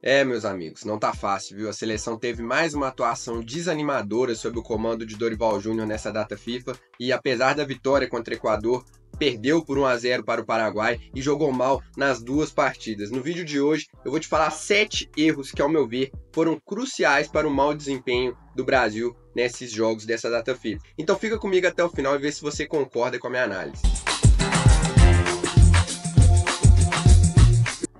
Meus amigos, não tá fácil, viu? A seleção teve mais uma atuação desanimadora sob o comando de Dorival Júnior nessa data FIFA e, apesar da vitória contra o Equador, perdeu por 1-0 para o Paraguai e jogou mal nas duas partidas. No vídeo de hoje, eu vou te falar 7 erros que, ao meu ver, foram cruciais para o mau desempenho do Brasil nesses jogos dessa data FIFA. Então fica comigo até o final e vê se você concorda com a minha análise.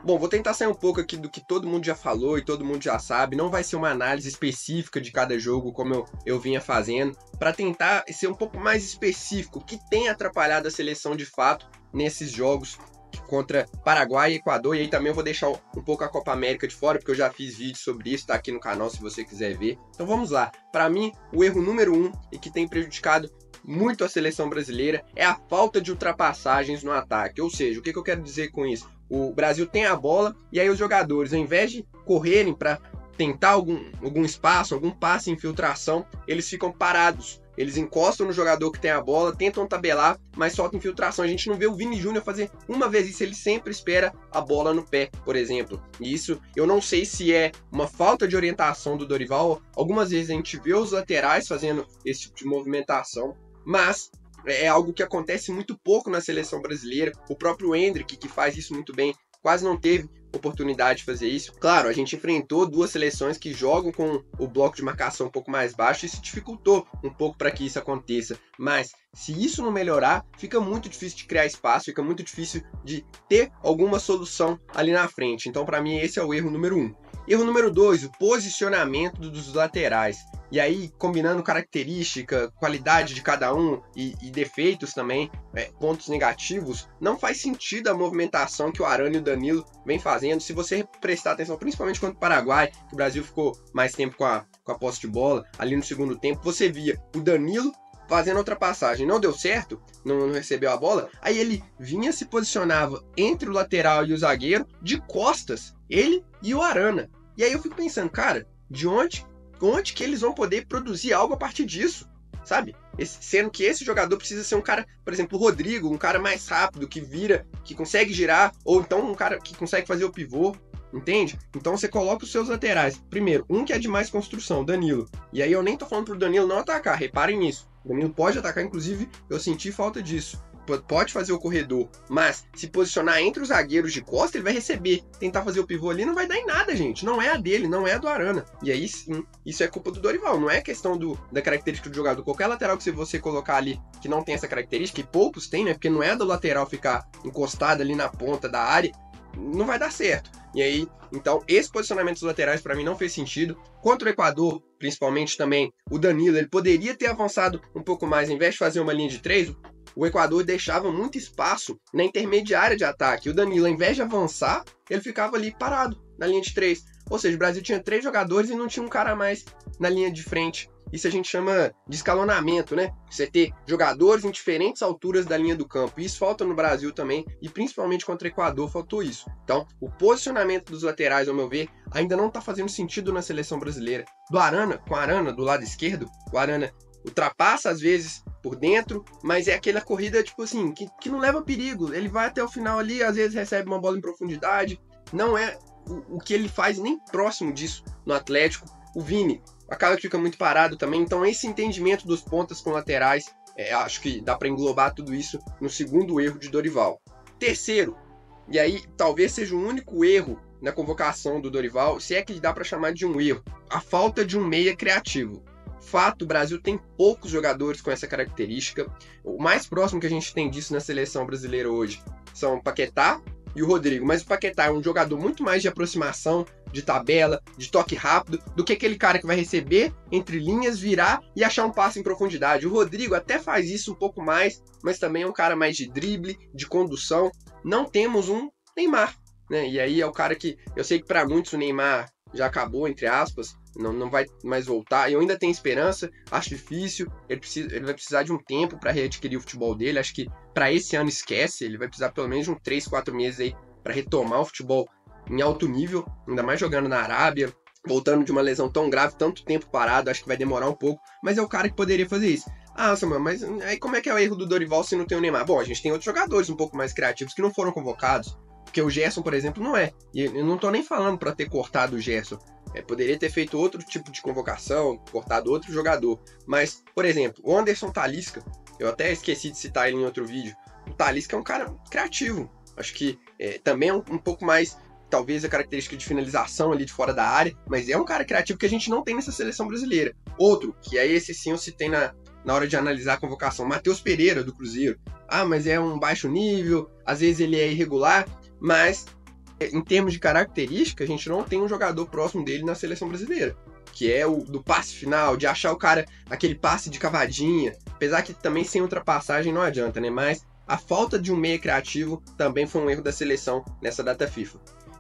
Bom, vou tentar sair um pouco aqui do que todo mundo já falou e todo mundo já sabe. Não vai ser uma análise específica de cada jogo, como eu vinha fazendo, para tentar ser um pouco mais específico, o que tem atrapalhado a seleção de fato nesses jogos contra Paraguai e Equador. E aí também eu vou deixar um pouco a Copa América de fora, porque eu já fiz vídeo sobre isso, tá aqui no canal se você quiser ver. Então vamos lá. Para mim, o erro número 1 e que tem prejudicado muito a seleção brasileira é a falta de ultrapassagens no ataque. Ou seja, o que eu quero dizer com isso? O Brasil tem a bola e aí os jogadores, ao invés de correrem para tentar algum espaço, algum passe, infiltração, eles ficam parados. Eles encostam no jogador que tem a bola, tentam tabelar, mas soltam infiltração. A gente não vê o Vini Júnior fazer uma vez isso, ele sempre espera a bola no pé, por exemplo. E isso eu não sei se é uma falta de orientação do Dorival. Algumas vezes a gente vê os laterais fazendo esse tipo de movimentação, mas é algo que acontece muito pouco na seleção brasileira. O próprio Endrick, que faz isso muito bem, quase não teve oportunidade de fazer isso. Claro, a gente enfrentou duas seleções que jogam com o bloco de marcação um pouco mais baixo e isso dificultou um pouco para que isso aconteça. Mas se isso não melhorar, fica muito difícil de criar espaço, fica muito difícil de ter alguma solução ali na frente. Então, para mim, esse é o erro número 1. Erro número 2, o posicionamento dos laterais. E aí, combinando característica, qualidade de cada um e defeitos também, pontos negativos, não faz sentido a movimentação que o Arana e o Danilo vem fazendo. Se você prestar atenção, principalmente contra o Paraguai, que o Brasil ficou mais tempo com a posse de bola, ali no segundo tempo, você via o Danilo fazendo ultrapassagem, não deu certo, não recebeu a bola, aí ele vinha, se posicionava entre o lateral e o zagueiro, de costas, ele e o Arana. E aí eu fico pensando, cara, de onde que eles vão poder produzir algo a partir disso, sabe? Sendo que esse jogador precisa ser um cara, por exemplo, o Rodrigo, um cara mais rápido, que vira, que consegue girar, ou então um cara que consegue fazer o pivô, entende? Então você coloca os seus laterais. Primeiro, um que é de mais construção, Danilo. E aí eu nem tô falando pro Danilo não atacar, reparem nisso. O Danilo pode atacar, inclusive eu senti falta disso. Pode fazer o corredor, mas se posicionar entre os zagueiros de costa, ele vai receber. Tentar fazer o pivô ali não vai dar em nada, gente. Não é a dele, não é a do Arana. E aí sim, isso é culpa do Dorival. Não é questão da característica do jogador. Qualquer lateral que você colocar ali que não tem essa característica, e poucos tem, né? Porque não é do lateral ficar encostado ali na ponta da área, não vai dar certo. E aí, então, esse posicionamento dos laterais para mim não fez sentido. Contra o Equador, principalmente também, o Danilo, ele poderia ter avançado um pouco mais. Ao invés de fazer uma linha de 3, o Equador deixava muito espaço na intermediária de ataque. O Danilo, ao invés de avançar, ele ficava ali parado na linha de 3. Ou seja, o Brasil tinha 3 jogadores e não tinha um cara a mais na linha de frente. Isso a gente chama de escalonamento, né? Você ter jogadores em diferentes alturas da linha do campo. Isso falta no Brasil também, e principalmente contra o Equador faltou isso. Então, o posicionamento dos laterais, ao meu ver, ainda não está fazendo sentido na seleção brasileira. Do Arana, com o Arana do lado esquerdo, o Arana ultrapassa às vezes por dentro, mas é aquela corrida, tipo assim, que não leva perigo. Ele vai até o final ali, às vezes recebe uma bola em profundidade. Não é o que ele faz nem próximo disso no Atlético. O Vini acaba que fica muito parado também. Então esse entendimento dos pontas com laterais, acho que dá para englobar tudo isso no segundo erro de Dorival. Terceiro, e aí talvez seja o único erro na convocação do Dorival, se é que dá para chamar de um erro, a falta de um meia criativo. Fato, o Brasil tem poucos jogadores com essa característica. O mais próximo que a gente tem disso na seleção brasileira hoje são o Paquetá e o Rodrigo. Mas o Paquetá é um jogador muito mais de aproximação, de tabela, de toque rápido, do que aquele cara que vai receber entre linhas, virar e achar um passe em profundidade. O Rodrigo até faz isso um pouco mais, mas também é um cara mais de drible, de condução. Não temos um Neymar, né? E aí é o cara que, eu sei que para muitos o Neymar já acabou, entre aspas, não vai mais voltar. Eu ainda tenho esperança, acho difícil. Ele vai precisar de um tempo para readquirir o futebol dele. Acho que para esse ano esquece. Ele vai precisar pelo menos de uns 3, 4 meses aí para retomar o futebol em alto nível, ainda mais jogando na Arábia, voltando de uma lesão tão grave, tanto tempo parado. Acho que vai demorar um pouco, mas é o cara que poderia fazer isso. Ah, Samuel, mas aí como é que é o erro do Dorival se não tem o Neymar? Bom, a gente tem outros jogadores um pouco mais criativos que não foram convocados. Porque o Gerson, por exemplo, não é. E eu não tô nem falando pra ter cortado o Gerson. Poderia ter feito outro tipo de convocação, cortado outro jogador. Mas, por exemplo, o Anderson Talisca, eu até esqueci de citar ele em outro vídeo. O Talisca é um cara criativo. Acho que também é um pouco mais, talvez, a característica de finalização ali de fora da área. Mas é um cara criativo que a gente não tem nessa seleção brasileira. Outro, que é esse sim eu citei na hora de analisar a convocação, Matheus Pereira, do Cruzeiro. Ah, mas é um baixo nível, às vezes ele é irregular, mas em termos de característica, a gente não tem um jogador próximo dele na seleção brasileira, que é o do passe final, de achar o cara, aquele passe de cavadinha, apesar que também sem ultrapassagem não adianta, né? Mas a falta de um meia criativo também foi um erro da seleção nessa data FIFA.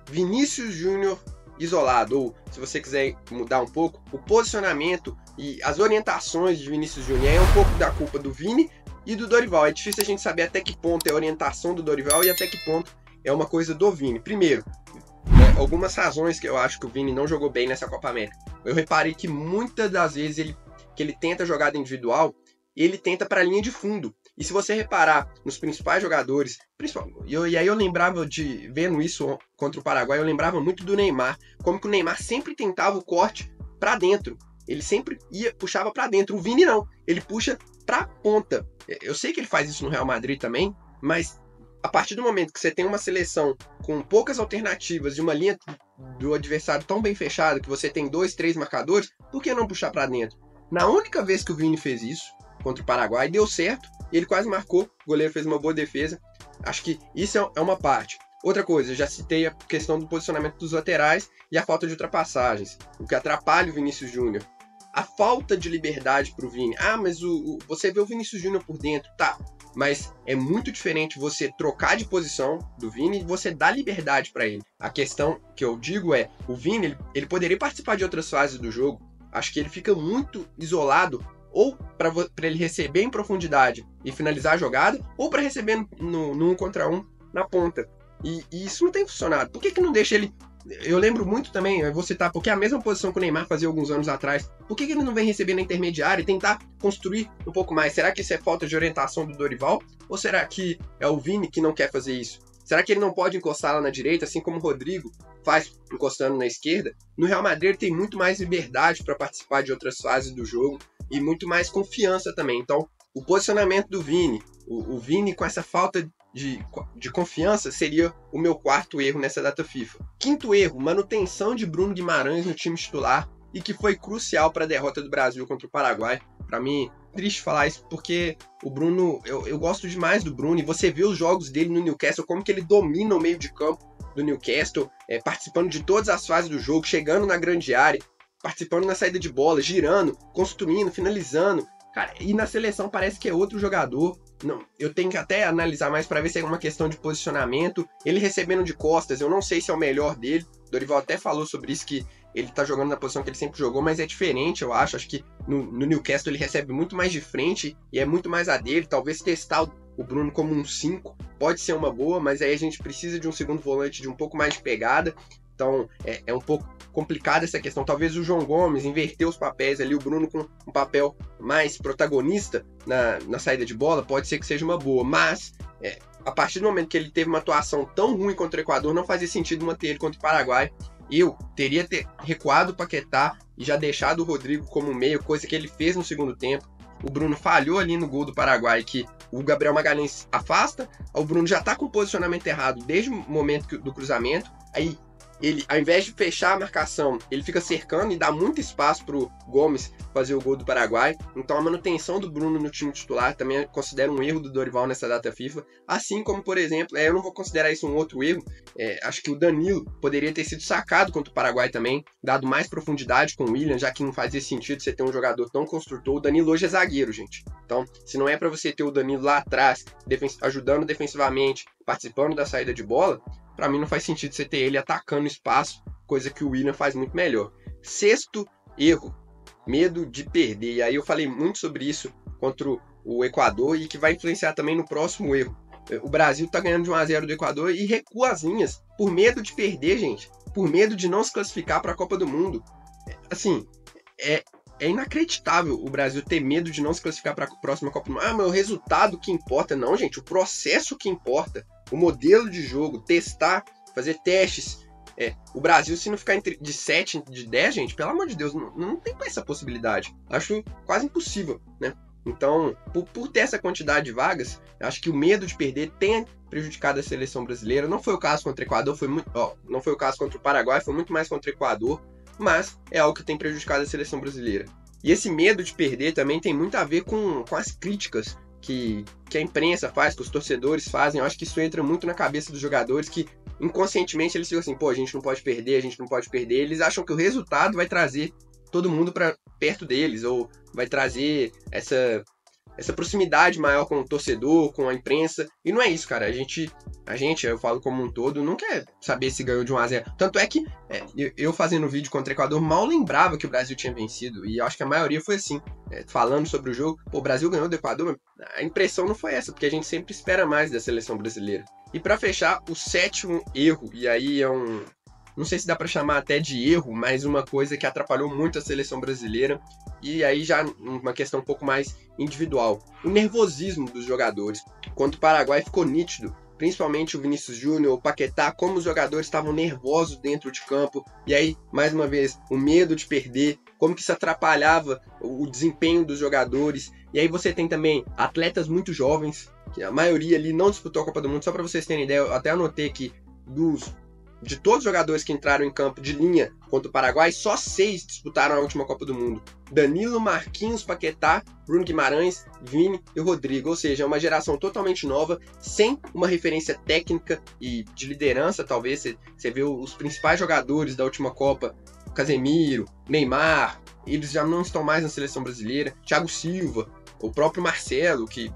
Vinícius Júnior isolado, ou se você quiser mudar um pouco, o posicionamento e as orientações de Vinícius Júnior é um pouco da culpa do Vini e do Dorival. É difícil a gente saber até que ponto é a orientação do Dorival e até que ponto é uma coisa do Vini. Primeiro, algumas razões que eu acho que o Vini não jogou bem nessa Copa América. Eu reparei que muitas das vezes que ele tenta jogada individual, ele tenta para a linha de fundo. E se você reparar nos principais jogadores, e aí eu lembrava vendo isso contra o Paraguai, eu lembrava muito do Neymar, como que o Neymar sempre tentava o corte para dentro. Ele sempre puxava para dentro. O Vini não, ele puxa para ponta. Eu sei que ele faz isso no Real Madrid também, mas a partir do momento que você tem uma seleção com poucas alternativas e uma linha do adversário tão bem fechada, que você tem 2, 3 marcadores, por que não puxar para dentro? Na única vez que o Vini fez isso, contra o Paraguai, deu certo, e ele quase marcou, o goleiro fez uma boa defesa. Acho que isso é uma parte. Outra coisa, eu já citei a questão do posicionamento dos laterais e a falta de ultrapassagens, o que atrapalha o Vinícius Júnior. A falta de liberdade para o Vini. Ah, mas você vê o Vinícius Júnior por dentro, tá? Mas é muito diferente você trocar de posição do Vini e você dar liberdade para ele. A questão que eu digo é, o Vini, ele poderia participar de outras fases do jogo. Acho que ele fica muito isolado, ou para ele receber em profundidade e finalizar a jogada, ou para receber no 1 contra 1 na ponta. E isso não tem funcionado. Por que não deixa ele... Eu lembro muito também, eu vou citar, porque é a mesma posição que o Neymar fazia alguns anos atrás. Por que ele não vem receber na intermediária e tentar construir um pouco mais? Será que isso é falta de orientação do Dorival? Ou será que é o Vini que não quer fazer isso? Será que ele não pode encostar lá na direita, assim como o Rodrigo faz encostando na esquerda? No Real Madrid ele tem muito mais liberdade para participar de outras fases do jogo e muito mais confiança também. Então, o posicionamento do Vini, o Vini com essa falta de confiança seria o meu quarto erro nessa data FIFA. Quinto erro, manutenção de Bruno Guimarães no time titular e que foi crucial para a derrota do Brasil contra o Paraguai. Para mim, triste falar isso porque o Bruno, eu gosto demais do Bruno e você vê os jogos dele no Newcastle, como que ele domina o meio de campo do Newcastle, participando de todas as fases do jogo, chegando na grande área, participando na saída de bola, girando, construindo, finalizando. Cara, e na seleção parece que é outro jogador. Não, eu tenho que até analisar mais para ver se é uma questão de posicionamento. Ele recebendo de costas, eu não sei se é o melhor dele. Dorival até falou sobre isso, que ele tá jogando na posição que ele sempre jogou, mas é diferente, eu acho. Acho que no Newcastle ele recebe muito mais de frente e é muito mais a dele. Talvez testar o Bruno como um 5 pode ser uma boa, mas aí a gente precisa de um segundo volante de um pouco mais de pegada. Então é um pouco complicada essa questão. Talvez o João Gomes inverter os papéis ali, o Bruno com um papel mais protagonista na saída de bola, pode ser que seja uma boa, mas a partir do momento que ele teve uma atuação tão ruim contra o Equador, não fazia sentido manter ele contra o Paraguai. Eu teria recuado o Paquetá e já deixado o Rodrigo como meio, coisa que ele fez no segundo tempo. O Bruno falhou ali no gol do Paraguai, que o Gabriel Magalhães afasta, o Bruno já tá com o posicionamento errado desde o momento do cruzamento, aí ele, ao invés de fechar a marcação, ele fica cercando e dá muito espaço pro Gomes fazer o gol do Paraguai. Então a manutenção do Bruno no time titular também considero um erro do Dorival nessa data FIFA. Assim como, por exemplo, eu não vou considerar isso um outro erro, acho que o Danilo poderia ter sido sacado contra o Paraguai também, dado mais profundidade com o William, já que não fazia sentido você ter um jogador tão construtor. O Danilo hoje é zagueiro, gente. Então, se não é para você ter o Danilo lá atrás, ajudando defensivamente, participando da saída de bola, para mim não faz sentido você ter ele atacando espaço, coisa que o William faz muito melhor. Sexto erro, medo de perder. E aí eu falei muito sobre isso contra o Equador e que vai influenciar também no próximo erro. O Brasil tá ganhando de 1-0 do Equador e recua as linhas por medo de perder, gente. Por medo de não se classificar para a Copa do Mundo. Assim, é inacreditável o Brasil ter medo de não se classificar para a próxima Copa do Mundo. Ah, mas o resultado que importa. Não, gente, o processo que importa. o modelo de jogo, testar, fazer testes. O Brasil, se não ficar de 7, de 10, gente, pelo amor de Deus, não tem essa possibilidade. Acho quase impossível, né? Então, por ter essa quantidade de vagas, eu acho que o medo de perder tem prejudicado a seleção brasileira. Não foi o caso contra o Equador, não foi o caso contra o Paraguai, foi muito mais contra o Equador, mas é algo que tem prejudicado a seleção brasileira. E esse medo de perder também tem muito a ver com as críticas que a imprensa faz, que os torcedores fazem. Eu acho que isso entra muito na cabeça dos jogadores, que inconscientemente eles ficam assim, pô, a gente não pode perder, a gente não pode perder. Eles acham que o resultado vai trazer todo mundo para perto deles, ou vai trazer essa proximidade maior com o torcedor, com a imprensa. E não é isso, cara. A gente, eu falo como um todo, não quer saber se ganhou de 1-0. Tanto é que eu fazendo vídeo contra o Equador mal lembrava que o Brasil tinha vencido. E eu acho que a maioria foi assim, falando sobre o jogo. Pô, o Brasil ganhou do Equador, mas a impressão não foi essa, porque a gente sempre espera mais da seleção brasileira. E para fechar, o 7º erro, e aí não sei se dá para chamar até de erro, mas uma coisa que atrapalhou muito a seleção brasileira, e aí já uma questão um pouco mais individual. O nervosismo dos jogadores. Contra o Paraguai ficou nítido, principalmente o Vinícius Júnior, o Paquetá, como os jogadores estavam nervosos dentro de campo, e aí, mais uma vez, o medo de perder, como que isso atrapalhava o desempenho dos jogadores. E aí você tem também atletas muito jovens, que a maioria ali não disputou a Copa do Mundo. Só para vocês terem ideia, eu até anotei que de todos os jogadores que entraram em campo de linha contra o Paraguai, só 6 disputaram a última Copa do Mundo. Danilo, Marquinhos, Paquetá, Bruno Guimarães, Vini e Rodrigo. Ou seja, é uma geração totalmente nova, sem uma referência técnica e de liderança, talvez. Você vê os principais jogadores da última Copa, Casemiro, Neymar, eles já não estão mais na seleção brasileira. Thiago Silva, o próprio Marcelo, que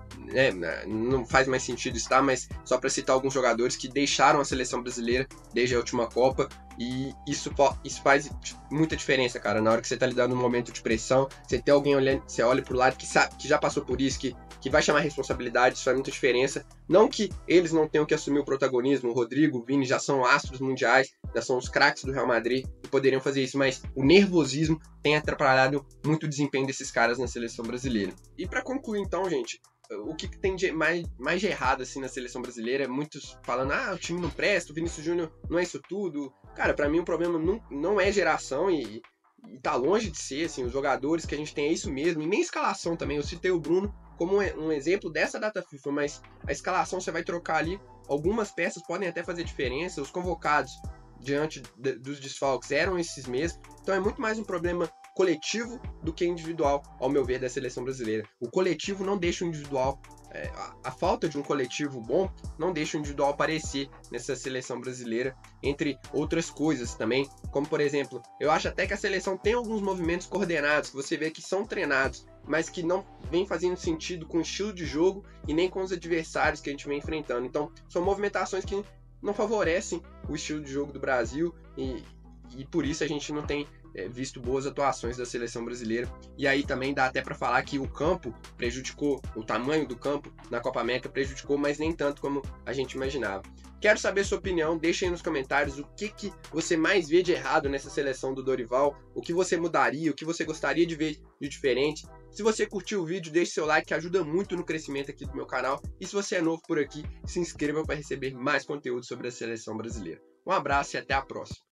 não faz mais sentido estar, mas só para citar alguns jogadores que deixaram a seleção brasileira desde a última Copa, e isso faz muita diferença, cara. Na hora que você tá lidando num momento de pressão, você tem alguém olhando, você olha pro lado que sabe, que já passou por isso, que vai chamar responsabilidade, isso faz muita diferença. Não que eles não tenham que assumir o protagonismo, o Rodrigo, o Vini já são astros mundiais, já são os craques do Real Madrid e poderiam fazer isso, mas o nervosismo tem atrapalhado muito o desempenho desses caras na seleção brasileira. E para concluir então, gente, o que tem de mais de errado assim na seleção brasileira? Muitos falando, o time não presta, o Vinícius Júnior não é isso tudo. Cara, pra mim o problema não é geração e tá longe de ser, assim, os jogadores que a gente tem é isso mesmo, e nem escalação também. Eu citei o Bruno como um exemplo dessa data FIFA, mas a escalação você vai trocar ali, algumas peças podem até fazer diferença, os convocados diante dos desfalques eram esses mesmos, então é muito mais um problema coletivo do que individual, ao meu ver, da seleção brasileira. O coletivo não deixa o individual, a falta de um coletivo bom não deixa o individual aparecer nessa seleção brasileira, entre outras coisas também, como por exemplo, eu acho até que a seleção tem alguns movimentos coordenados, que você vê que são treinados, mas que não vem fazendo sentido com o estilo de jogo e nem com os adversários que a gente vem enfrentando. Então, são movimentações que não favorecem o estilo de jogo do Brasil e por isso a gente não tem visto boas atuações da seleção brasileira. E aí também dá até para falar que o campo prejudicou, o tamanho do campo na Copa América prejudicou, mas nem tanto como a gente imaginava. Quero saber sua opinião, deixa aí nos comentários o que você mais vê de errado nessa seleção do Dorival, o que você mudaria, o que você gostaria de ver de diferente. Se você curtiu o vídeo, deixe seu like que ajuda muito no crescimento aqui do meu canal. E se você é novo por aqui, se inscreva para receber mais conteúdo sobre a seleção brasileira. Um abraço e até a próxima.